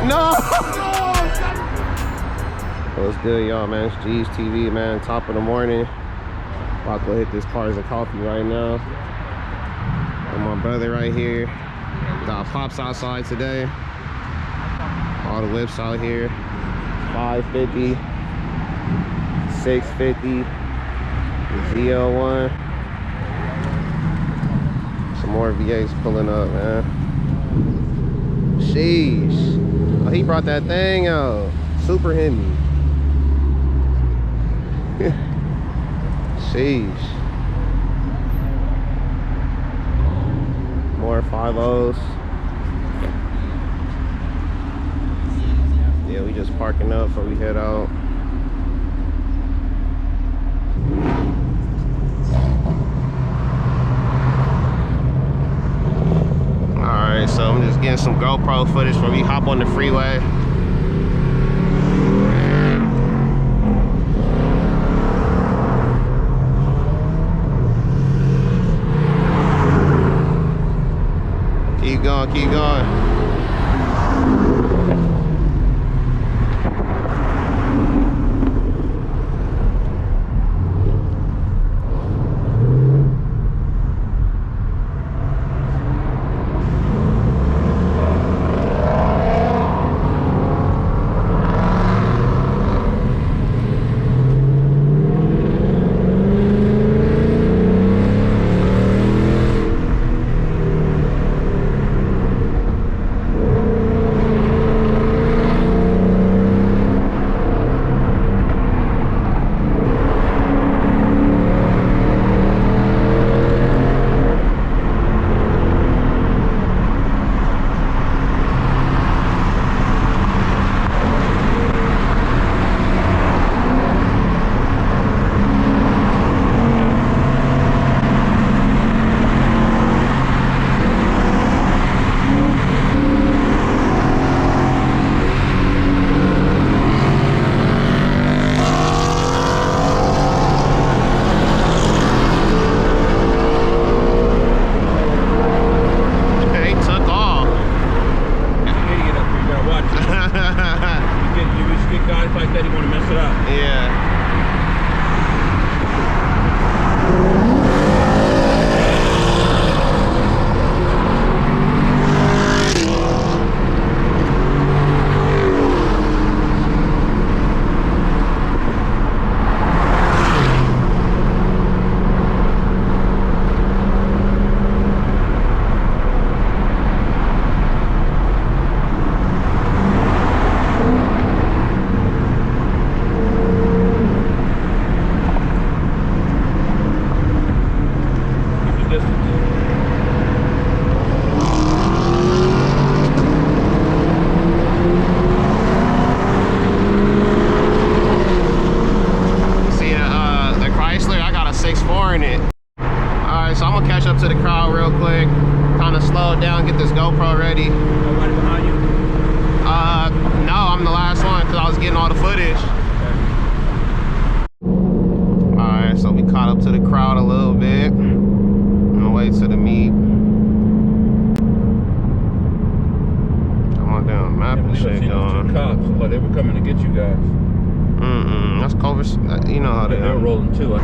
No! What's good, y'all, man? It's G's TV, man. Top of the morning. About to go hit this Cars and Coffee right now. And my brother right here. Got Pops outside today. All the whips out here. 550, 650, ZL1. Some more V8s pulling up, man. Sheesh. Oh, he brought that thing out. Super Hemi. Sheesh. More 5.0s. Yeah, we just parking up before we head out. Alright, so I'm just getting some GoPro footage before we hop on the freeway. Keep going, keep going. To the crowd real quick, kind of slow it down, get this GoPro ready. Nobody behind you? No, I'm the last one because I was getting all the footage. Okay. Alright, so we caught up to the crowd a little bit on the way to the meet. Come on down, map and shit going. Two cops, but they were coming to get you guys. That's Culver, you know how they were rolling too.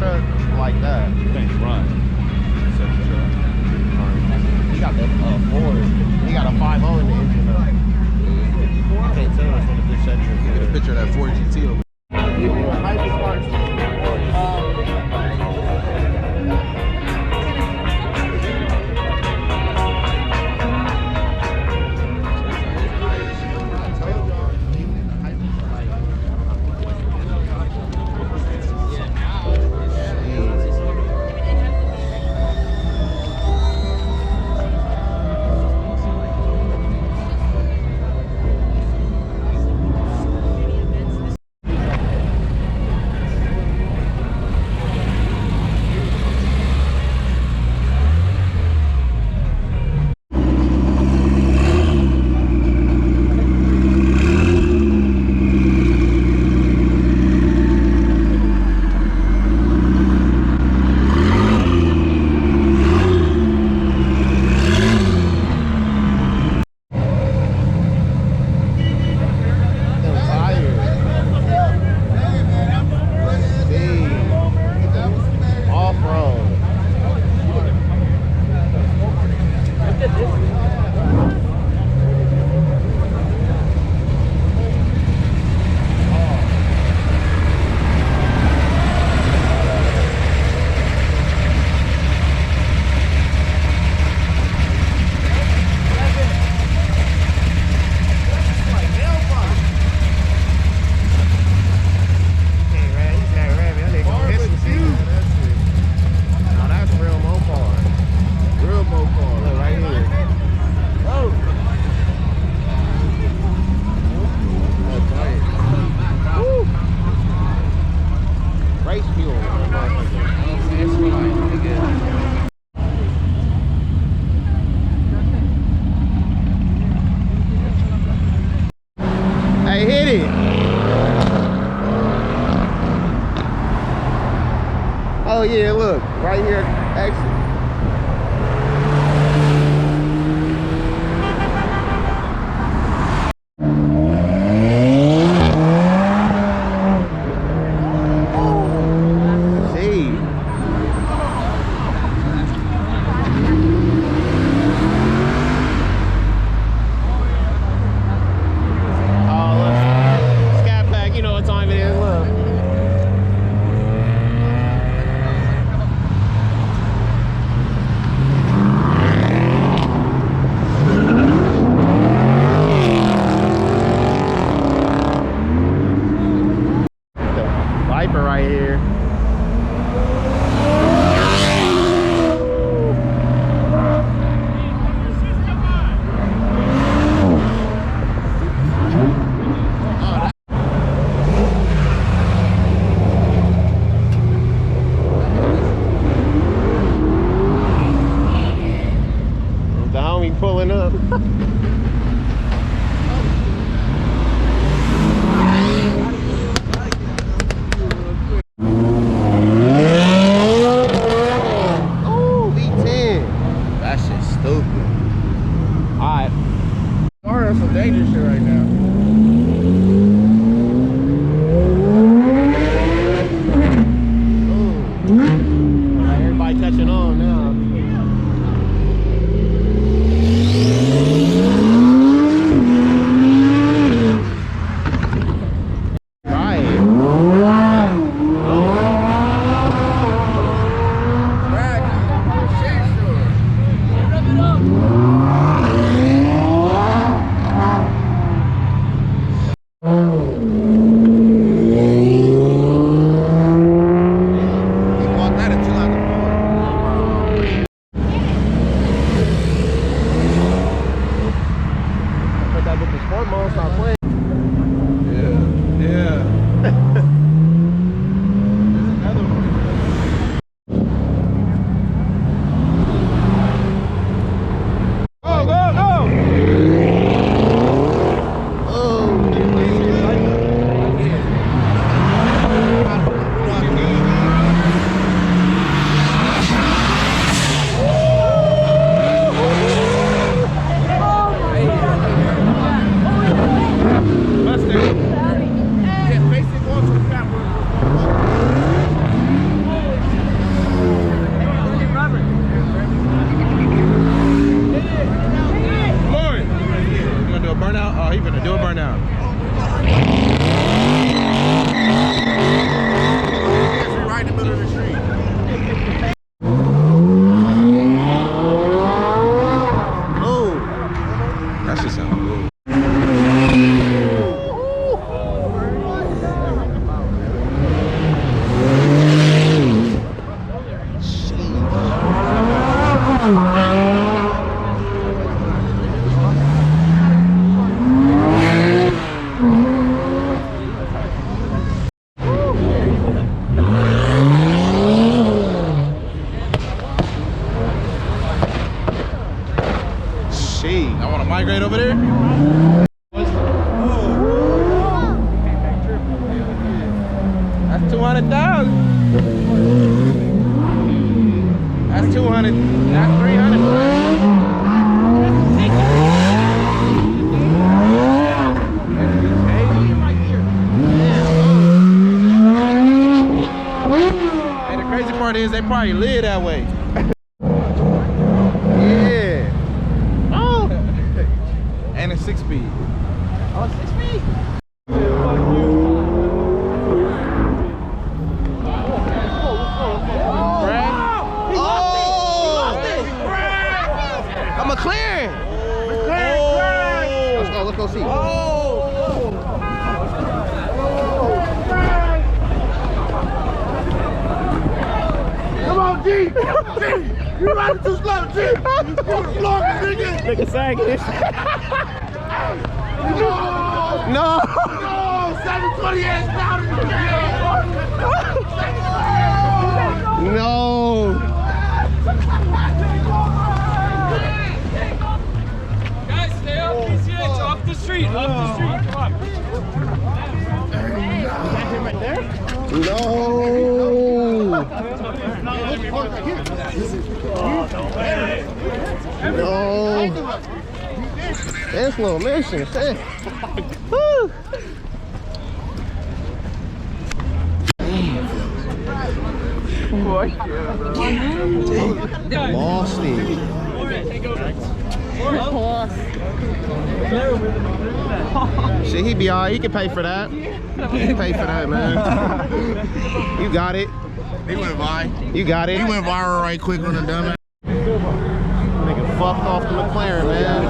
truck like that. Thanks, Ron. He got the Ford. He got a 5.0 in the engine though. I can't tell us what a good section Get a is. picture of that Ford GT over. Hey, hit it. Oh yeah, look, right here, exit. Right here. The homie pulling up. Some dangerous shit right now. Everybody catching on now. he finna do it right now. Right in the middle of the street. Oh, that shit sound good. I want to migrate over there. That's 200,000. That's 200. That's 300. And the crazy part is they probably live that way. And it's 6-speed. Oh, 6-speed. A McLaren. Let's go see. Come on, G. You riding too slow, G. You vlogging, nigga. Nigga sagging. No! 720 ass down. No! Guys, stay off PCH, off the street, off the street. Come on. Right there? No! No! That's little mission. Woo! Lost it. Shit, he be alright. He can pay for that. He can pay for that, man. You got it. He went viral. You got it. He went viral right quick on the dumb. Nigga fucked off the McLaren, man.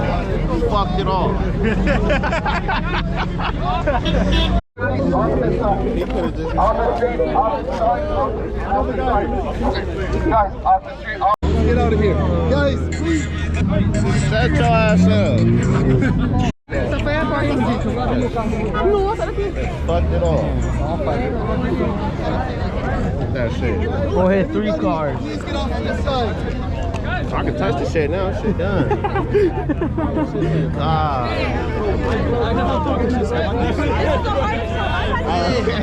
He fucked it off. Get out of here. Guys, please. Shut your ass up. Fucked it off. That shit. Go ahead, 3 cars. I can touch the shit now. Shit done.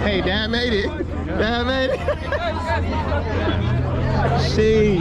Hey, Dad made it. Dad made it. Shit.